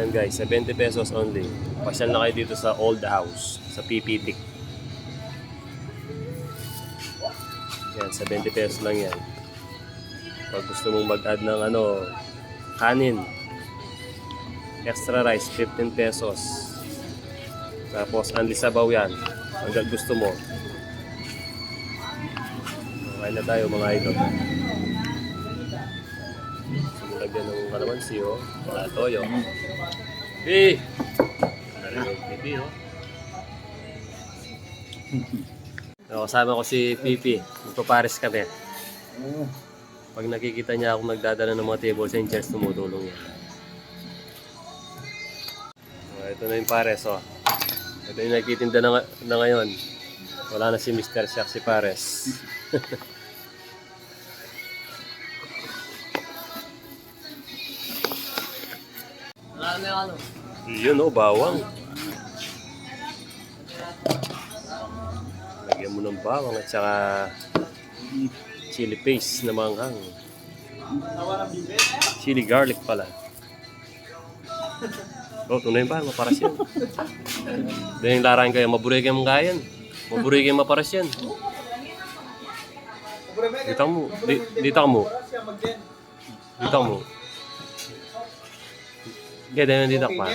Ayan guys, 70 pesos only. Pasyal na kayo dito sa Old House, sa PPT. Yan, 70 pesos lang yan. Pag gusto mong mag-add ng kanin, extra rice, 15 pesos. Tapos, anli sabaw yan. Hanggang gusto mo. Kain na tayo mga idol. Lagyan ng kalamansi, mga toyo. Pipi, kasama ko si Pipi. Magpapares kami. Pag nakikita niya ako nagdadala ng mga tables and chairs, tumutulong yan. Ito na yung pares, Ito yung nakikitinda na ngayon. Wala na si Mr. Shaq, si Pares. Yun bawang. Lagyan mo ng bawang at saka chili paste na manghang. Chili garlic pala. Tunay ba? Maparas yan. Doon yung larang kayo. Maburay kayo mga kayan. Maburay kayo maparas yan. Dito mo. Dito mo. Dito mo. Kaya dahil nandito pa.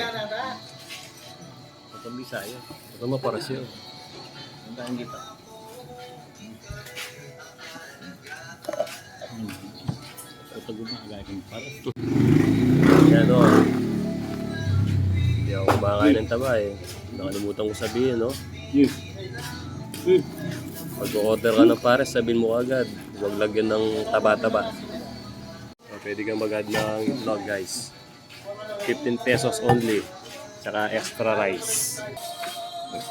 Ito Bisaya. Ito maparas yun. Ang kita. Ito gumagay kang paras. Yan Hindi ako kumakain ng taba Nakalimutan ko sabihin Pag order ka ng pares, sabihin mo agad. Huwag lagyan ng taba-taba. Pwede kang mag-add ng itlog guys. 15 pesos only. Tsaka extra rice.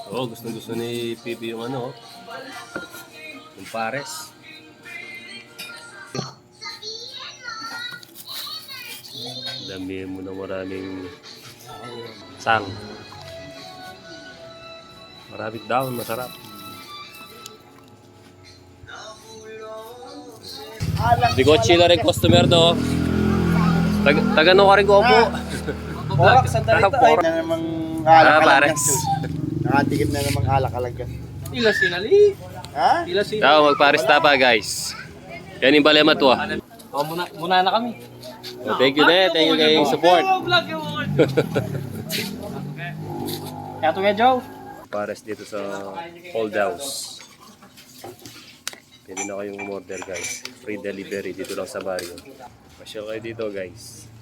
Gusto ni Pipi yung yung pares. Dami mo na maraming sang. Maraming daon, masarap. Di ko chila rin customer Tagano ka rin ko po. Porak, sandali ito. Ay, na namang alak-alagas. Nakatikip na namang alak-alagas. Ila sinali. Ha? Ila sinali. Tao, magpares tapa guys. Yan yung balema to Muna na kami. Thank you Thank you kay support. Kaya ito kaya Joe. Pares dito sa Old House. Pwede na kayong order guys. Free delivery dito lang sa barrio. Pasyal kayo dito guys.